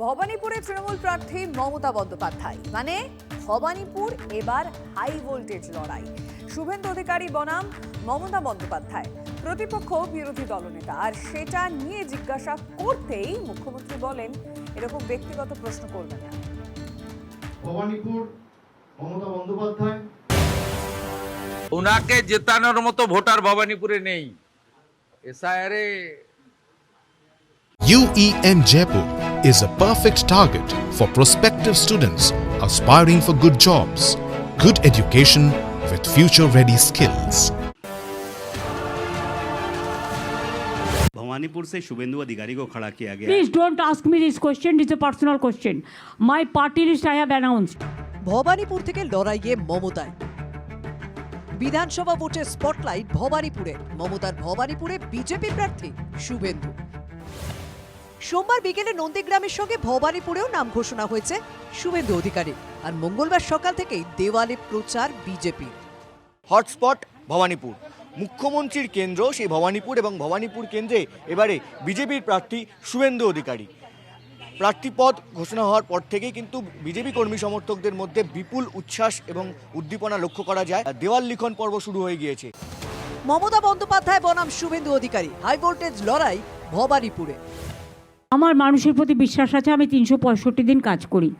ভবানীপুরে তৃণমূল প্রার্থী মমতা বন্দ্যোপাধ্যায়, মানে ভবানীপুর এবার হাই ভোল্টেজ লড়াই। শুভেন্দু অধিকারী বনাম মমতা বন্দ্যোপাধ্যায়, প্রতিপক্ষ বিরোধী দলনেতা। আর সেটা নিয়ে জিজ্ঞাসা করতেই মুখ্যমন্ত্রী বলেন, এরকম ব্যক্তিগত প্রশ্ন করবেন না। ভবানীপুর মমতা বন্দ্যোপাধ্যায়, ওনাকে জেতানোর মতো ভোটার ভবানীপুরে নেই। এসআইআরে UEM Jaipur is a perfect target for prospective students aspiring for good jobs, good education with future-ready skills. Bhawanipur से शुभेंदु अधिकारी को खड़ा किया गया। Please don't ask me this question. It's a personal question. My party list I have announced. Bhabanipur থেকে লড়াইয়ে মমতায়। বিধানসভা ভোটে স্পটলাইট ভবানীপুরে। মমতার ভবানীপুরে বিজেপি প্রার্থী শুভেন্দু। সোমবার বিকেলে নন্দীগ্রামের সঙ্গে ভবানীপুরেও নাম ঘোষণা হয়েছে শুভেন্দু অধিকারী। আর মঙ্গলবার সকাল থেকেই দেওয়ালে প্রচার বিজেপি। হটস্পট ভবানীপুর, মুখ্যমন্ত্রীর কেন্দ্র সেই ভবানীপুর, এবং ভবানীপুর কেন্দ্রে এবারে বিজেপির প্রার্থী শুভেন্দু অধিকারী। প্রার্থীপদ ঘোষণা হওয়ার পর থেকেই কিন্তু বিজেপি কর্মী সমর্থকদের মধ্যে বিপুল উচ্ছ্বাস এবং উদ্দীপনা লক্ষ্য করা যায়। দেওয়াল লিখন পর্ব শুরু হয়ে গিয়েছে। মমতা বন্দ্যোপাধ্যায় বনাম শুভেন্দু অধিকারী, হাই ভোল্টেজ লড়াই ভবানীপুরে। আমার মানুষের প্রতি বিশ্বাস আছে। আমি 365 দিন কাজ করি।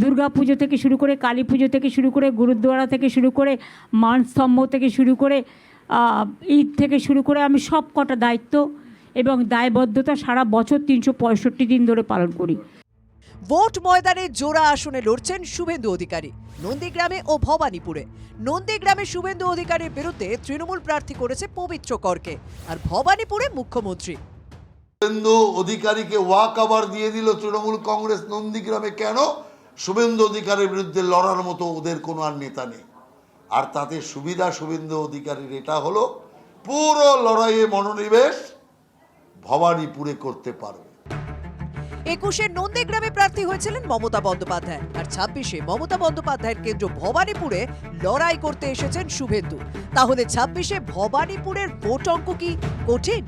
দুর্গা পুজো থেকে শুরু করে, কালী পুজো থেকে শুরু করে, গুরুদ্বারা থেকে শুরু করে, মানস্তম্ভ থেকে শুরু করে, ঈদ থেকে শুরু করে, আমি সব কটা দায়িত্ব এবং দায়বদ্ধতা সারা বছর 365 দিন ধরে পালন করি। ভোট ময়দানে জোড়া আসনে লড়ছেন শুভেন্দু অধিকারী, নন্দীগ্রামে ও ভবানীপুরে। নন্দীগ্রামে শুভেন্দু অধিকারীর বিরুদ্ধে তৃণমূল প্রার্থী করেছে পবিত্র করকে, আর ভবানীপুরে মুখ্যমন্ত্রী। শুভেন্দু অধিকারীকে ওয়াক ওভার দিয়ে দিল তৃণমূল কংগ্রেস নন্দীগ্রামে। কেন? শুভেন্দু অধিকারীর বিরুদ্ধে লড়ার মতো ওদের কোনো আর নেতা নেই। আর তাতে সুবিধা শুভেন্দু অধিকারীর এটা হলো, পুরো লড়াইয়ে মনোনিবেশ ভবানীপুরে করতে পারবে। 21-এ নন্দীগ্রামে প্রার্থী হয়েছিলেন মমতা বন্দ্যোপাধ্যায়, আর 26-এ মমতা বন্দ্যোপাধ্যায়ের কেন্দ্র ভবানীপুরে লড়াই করতে এসেছেন শুভেন্দু। তাহলে 26-এ ভবানীপুরের ভোট অঙ্ক কি কঠিন?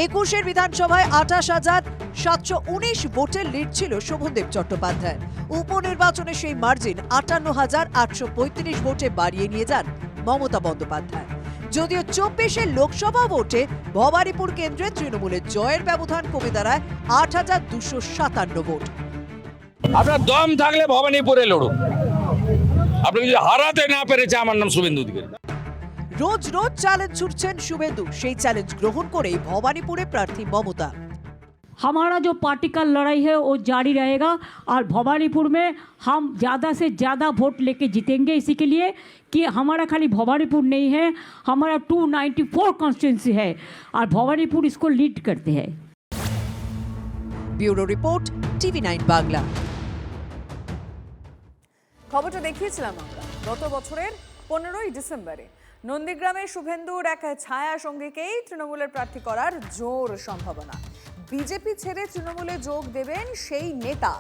21-এর বিধানসভায় 28,719 ভোটের লিড ছিল শোভনদেব চট্টোপাধ্যায়। উপনির্বাচনে সেই মার্জিন 58,835 ভোটে বাড়িয়ে নিয়ে যান মমতা বন্দ্যোপাধ্যায়। যদিও 24-এর লোকসভা ভোটে ভবানীপুর কেন্দ্রে তৃণমূলের জয়ের ব্যবধান কমে দাঁড়ায় 8,257 ভোট। আপনার দম থাকলে ভবানীপুরে লড়ুন। আপনি যদি হারাতে না পেরেছে, আমার নাম শুভেন্দু অধিকারী। রোজ রোজ চ্যালেঞ্জ ছুটছেন শুভেন্দু, সেই চ্যালেঞ্জ গ্রহণ করেই ভবানীপুরে প্রার্থী মমতা। हमारा जो पार्टी का लड़ाई है वो जारी रहेगा, और भवानीपुर में हम ज़्यादा से ज़्यादा वोट लेके जीतेंगे। इसी के लिए कि हमारा खाली भवानीपुर नहीं है, हमारा 294 कॉन्स्टिट्यूंसी है, और भवानीपुर इसको लीड करते हैं। Bureau report, TV9 Bangla. খবরটা দেখিয়েছিলাম আমরা গত বছরের 15ই ডিসেম্বরে। নন্দীগ্রামে শুভেন্দুর এক ছায়া সঙ্গীকেই তৃণমূলের প্রার্থী করার জোর সম্ভাবনা। বিজেপি ছেড়ে তৃণমূলে যোগ দেবেন সেই নেতা।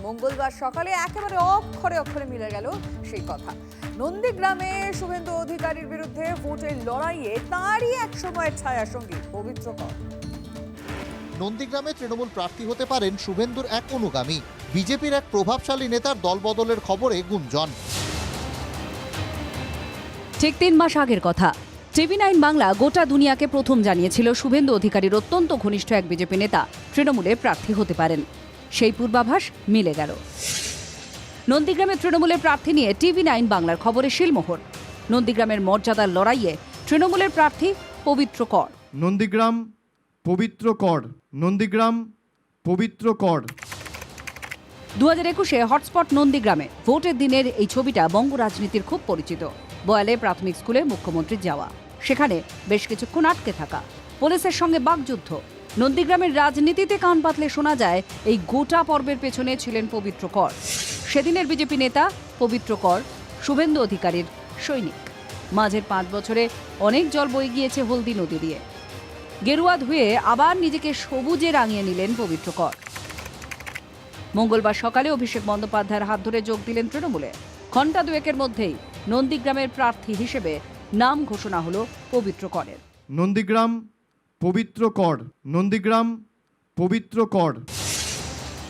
মঙ্গলবার সকালে একেবারে অক্ষরে অক্ষরে মিলে গেল সেই কথা। নন্দীগ্রামে শুভেন্দু অধিকারীর বিরুদ্ধে ভোটের লড়াইয়ে তাঁরই এক সময়ের ছায়া সঙ্গী পবিত্র কর। নন্দীগ্রামে তৃণমূল প্রার্থী হতে পারেন শুভেন্দুর এক অনুগামী। বিজেপির এক প্রভাবশালী নেতার দলবদলের খবরে গুঞ্জন। ঠিক 3 মাস আগের কথা। TV9 বাংলা গোটা দুনিয়াকে প্রথম জানিয়েছিল শুভেন্দু অধিকারীর অত্যন্ত ঘনিষ্ঠ এক বিজেপি নেতা তৃণমূলে প্রার্থী হতে পারেন। সেই পূর্বাভাস মিলে গেল। নন্দীগ্রামে তৃণমূলের প্রার্থী নিয়ে TV9 বাংলার খবরে শিলমোহর। নন্দীগ্রামের মর্যাদার লড়াইয়ে তৃণমূলের প্রার্থী পবিত্র কর। নন্দীগ্রাম পবিত্র কর, নন্দীগ্রাম পবিত্র কর। 2021-এ হটস্পট নন্দীগ্রামে ভোটের দিনের এই ছবিটা বঙ্গ রাজনীতির খুব পরিচিত। বয়ালে প্রাথমিক স্কুলে মুখ্যমন্ত্রীর যাওয়া, সেখানে বেশ কিছুক্ষণ আটকে থাকা, পুলিশের সঙ্গে বাকযুদ্ধ। নন্দীগ্রামের রাজনীতিতে কান পাতলে শোনা যায় এই গোটা পর্বের পেছনে ছিলেন পবিত্র কর। সেদিনের বিজেপি নেতা পবিত্র কর শুভেন্দু অধিকারীর সৈনিক। মাঝের 5 বছরে অনেক জল বয়ে গিয়েছে হলদি নদী দিয়ে। গেরুয়া ধুয়ে আবার নিজেকে সবুজে রাঙিয়ে নিলেন পবিত্র কর। মঙ্গলবার সকালে অভিষেক বন্দ্যোপাধ্যায়ের হাত ধরে যোগ দিলেন তৃণমূলে। ঘণ্টা দুয়েকের মধ্যেই নন্দীগ্রামের প্রার্থী হিসেবে নাম ঘোষণা হলো পবিত্র করের। নন্দীগ্রাম পবিত্র কর, নন্দীগ্রাম পবিত্র কর।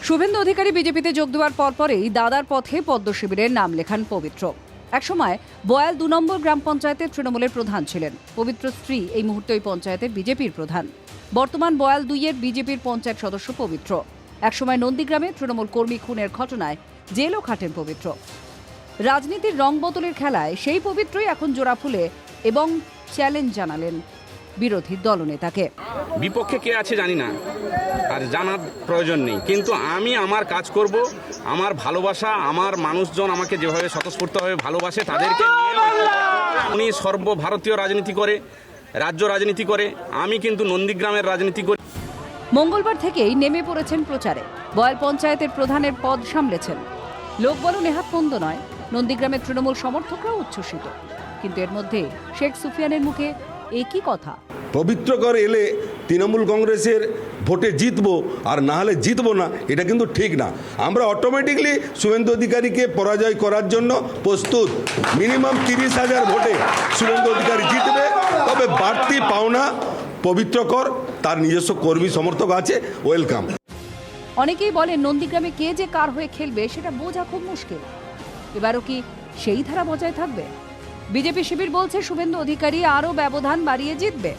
শুভেন্দু অধিকারী বিজেপিতে যোগ দেওয়ার পরপরেই দাদার পথে পদ্ম শিবিরের নাম লেখান পবিত্র। একসময় বয়াল 2 নম্বর গ্রাম পঞ্চায়েতের তৃণমূলের প্রধান ছিলেন। পবিত্র স্ত্রী এই মুহূর্তে ওই পঞ্চায়েতের বিজেপির প্রধান। বর্তমান বয়াল 2-এর বিজেপির পঞ্চায়েত সদস্য পবিত্র। একসময় নন্দীগ্রামে তৃণমূল কর্মী খুনের ঘটনায় জেলও খাটেন পবিত্র। রাজনীতির রং বদলের খেলায় সেই পবিত্রই এখন জোড়া ফুলে এবং চ্যালেঞ্জ জানালেন বিরোধী দলনেতাকে। বিপক্ষে কে আছে জানি না, আর জানার প্রয়োজন নেই, কিন্তু আমি আমার কাজ করব। আমার ভালোবাসা, আমার মানুষজন আমাকে যেভাবে স্বতঃস্ফূর্তভাবে ভালোবাসে তাদেরকে নিয়ে উনি সর্বভারতীয় রাজনীতি করে, রাজ্য রাজনীতি করে, আমি কিন্তু নন্দীগ্রামের রাজনীতি করি। মঙ্গলবার থেকেই নেমে পড়েছেন প্রচারে। বয়াল পঞ্চায়েতের প্রধানের পদ সামলেছেন। লোকবল নেহাত মন্দ নয়, নন্দীগ্রামের তৃণমূল সমর্থকরাও উচ্ছ্বসিত। কিন্তু এর মধ্যে শেখ সুফিয়ানের মুখে একই কথা। পবিত্রকর এলে তৃণমূল কংগ্রেসের ভোটে জিতবো, আর না হলে জিতবো না, এটা কিন্তু ঠিক না। আমরা অটোমেটিকলি শুভেন্দু অধিকারীকে পরাজয় করার জন্য প্রস্তুত। মিনিমাম 30,000 ভোটে শুভেন্দু অধিকারী জিতবে। তবে বাড়তি পাওনা পবিত্রকর, তার নিজস্ব কর্মী সমর্থক আছে, ওয়েলকাম। অনেকেই বলেন নন্দীগ্রামে কে যে কার হয়ে খেলবে সেটা বোঝা খুব মুশকিল। এবারও কি সেই ধারা বজায় থাকবে? বিজেপি শিবির বলছে শুভেন্দু অধিকারী আরও ব্যবধান বাড়িয়ে জিতবে।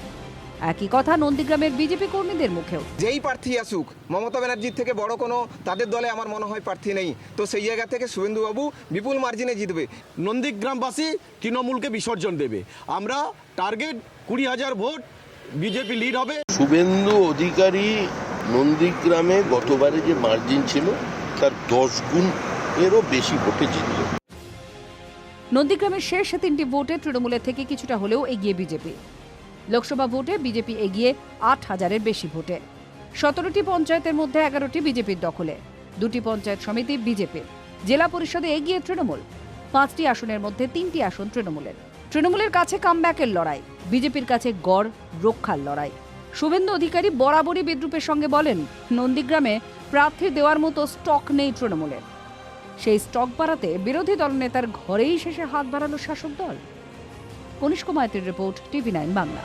একই কথা নন্দীগ্রামের বিজেপি কর্মীদের মুখেও। যেই প্রার্থী আসুক, মমতা ব্যানার্জির থেকে বড় কোনো তাদের দলে আমার মনে হয় প্রার্থী নেই, তো সেই জায়গা থেকে শুভেন্দুবাবু বিপুল মার্জিনে জিতবে। নন্দীগ্রামবাসী তৃণমূলকে বিসর্জন দেবে। আমরা টার্গেট 20,000 ভোট, বিজেপি লিড হবে। শুভেন্দু অধিকারী নন্দীগ্রামে গতবারে যে মার্জিন ছিল তার 10 গুণ এরও বেশি ভোটে জিতল। নন্দীগ্রামের শেষ 3টি ভোটে তৃণমূলের থেকে কিছুটা হলেও এগিয়ে বিজেপি। লোকসভা ভোটে বিজেপি এগিয়ে 8,000-এর বেশি ভোটে। 17টি পঞ্চায়েতের মধ্যে 11টি বিজেপির দখলে, 2টি পঞ্চায়েত সমিতি বিজেপির। জেলা পরিষদে এগিয়ে তৃণমূল। 5টি আসনের মধ্যে 3টি আসন তৃণমূলের। তৃণমূলের কাছে কামব্যাকের লড়াই, বিজেপির কাছে গড় রক্ষার লড়াই। শুভেন্দু অধিকারী বরাবরই বিদ্রুপের সঙ্গে বলেন, নন্দীগ্রামে প্রার্থী দেওয়ার মতো স্টক নেই তৃণমূলের। সেই স্টক বাড়াতে বিরোধী দলনেতার ঘরেই শেষে হাত বাড়ালো শাসক দল। কনিষ্ক মাইতির রিপোর্ট, TV9 বাংলা।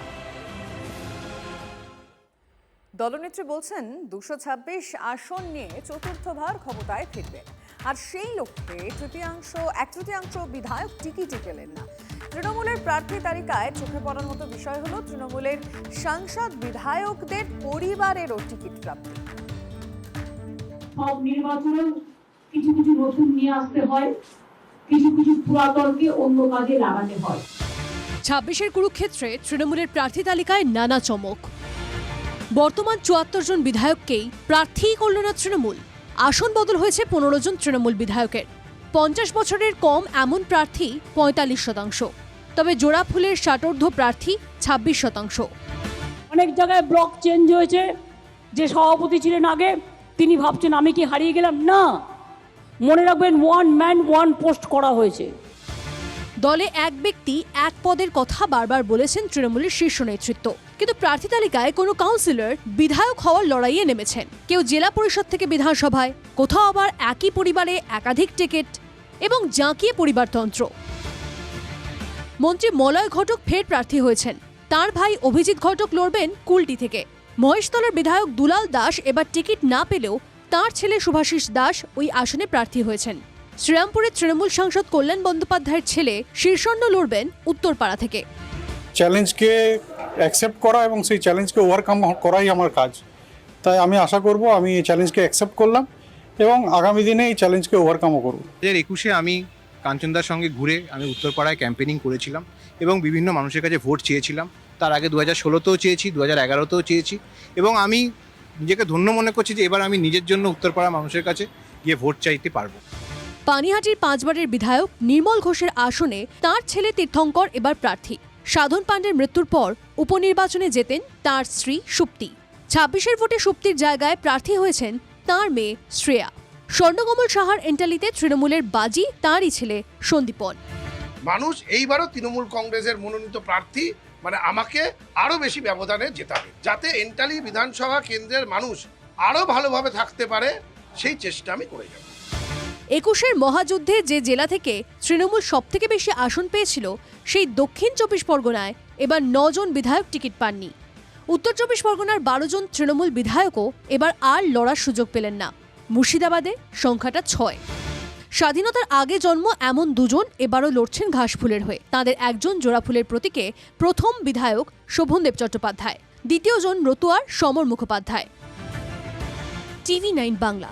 দলনেত্রী বলছেন 226 আসন নিয়ে চতুর্থবার ক্ষমতায় ফিরবে, আর সেই লক্ষ্যে এক তৃতীয়াংশ বিধায়ক টিকিটই পেলেন না। তৃণমূলের প্রার্থী তালিকায় চোখে পড়ার মতো বিষয় হলো তৃণমূলের সাংসদ বিধায়কদের পরিবারেরও টিকিট প্রাপ্তি। সব নির্বাচনে কিছু কিছু নতুন নিয়ে আসতে হয়, কিছু কিছু পুরাতনকে অন্য কাজে লাগাতে হয়। 26-এর কুরুক্ষেত্রে তৃণমূলের প্রার্থী তালিকায় নানা চমক। বর্তমান 74 জন বিধায়ককেই প্রার্থীই করল না তৃণমূল। আসন বদল হয়েছে 15 জন তৃণমূল বিধায়কের। 50 বছরের কম এমন প্রার্থী 45%, তবে জোড়া ফুলের ষাটোর্ধ্ব প্রার্থী 26%। অনেক জায়গায় ব্লক চেঞ্জ হয়েছে। যে সভাপতি ছিলেন আগে তিনি ভাবছেন আমি কি হারিয়ে গেলাম? না, মনে রাখবেন 1 ম্যান 1 পোস্ট করা হয়েছে। দলে এক ব্যক্তি এক পদের কথা বারবার বলেছেন তৃণমূলের শীর্ষ নেতৃত্ব, কিন্তু প্রার্থী তালিকায় কোনো কাউন্সিলর বিধায়ক হওয়ার লড়াইয়ে নেমেছেন। কেউ জেলা পরিষদ থেকে বিধানসভায়, কোথাও আবার একই পরিবারে একাধিক টিকিট এবং জাঁকিয়ে পরিবারতন্ত্র। মন্ত্রী মলয় ঘটক ফের প্রার্থী হয়েছেন। তার ভাই অভিজিৎ ঘটক লড়বেন কুলটি থেকে। মহেশতলার বিধায়ক দুলাল দাস এবার টিকিট না পেলেও তার ছেলে শুভাশিস দাস ওই আসনে প্রার্থী হয়েছেন। শ্রীরামপুরের তৃণমূল সাংসদ কল্যাণ বন্দ্যোপাধ্যায়ের ছেলে শীর্ষণ্য লড়বেন উত্তরপাড়া থেকে। চ্যালেঞ্জকে অ্যাকসেপ্ট করা এবং সেই চ্যালেঞ্জকে ওভারকাম করাই আমার কাজ। তাই আমি আশা করব আমি এই চ্যালেঞ্জকে অ্যাকসেপ্ট করলাম এবং আগামী দিনে এই চ্যালেঞ্জকে ওভারকামও করব। 2021-এ আমি কাঞ্চনদার সঙ্গে ঘুরে আমি উত্তরপাড়ায় ক্যাম্পেনিং করেছিলাম এবং বিভিন্ন মানুষের কাছে ভোট চেয়েছিলাম। তার আগে 2016তেও চেয়েছি, 2011তেও চেয়েছি, এবং আমি নিজেকে ধন্য মনে করছি যে এবার আমি নিজের জন্য উত্তরপাড়া মানুষের কাছে গিয়ে ভোট চাইতে পারবো। পানিহাটির 5 বারের বিধায়ক নির্মল ঘোষের আসনে তার ছেলে তীর্থঙ্কর এবার প্রার্থী। সাধন পাণ্ডের মৃত্যুর পর উপনির্বাচনে জেতেন তার স্ত্রী সুপ্তি। 26-এর ভোটে সুপ্তির জায়গায় প্রার্থী হয়েছেন তার মেয়ে শ্রেয়া। স্বর্ণকমল সাহার এন্টালিতে তৃণমূলের বাজি তাঁরই ছেলে সন্দীপন। মানুষ এইবারও তৃণমূল কংগ্রেসের মনোনীত প্রার্থী মানে আমাকে আরো বেশি ব্যবধানে জেতাবে, যাতে এন্টালি বিধানসভা কেন্দ্রের মানুষ আরো ভালোভাবে থাকতে পারে, সেই চেষ্টা আমি করে যাব। 21-এর মহাযুদ্ধে যে জেলা থেকে তৃণমূল সবথেকে বেশি আসন পেয়েছিল সেই দক্ষিণ 24 পরগনায় এবার 9 জন বিধায়ক টিকিট পাননি। উত্তর 24 পরগনার 12 জন তৃণমূল বিধায়কও এবার আর লড়ার সুযোগ পেলেন না। মুর্শিদাবাদে সংখ্যাটা 6। স্বাধীনতার আগে জন্ম এমন দুজন এবারও লড়ছেন ঘাসফুলের হয়ে। তাদের একজন জোড়াফুলের প্রতীকে প্রথম বিধায়ক শোভনদেব চট্টোপাধ্যায়, দ্বিতীয়জন রতুয়ার সমর মুখোপাধ্যায়। TV9 বাংলা।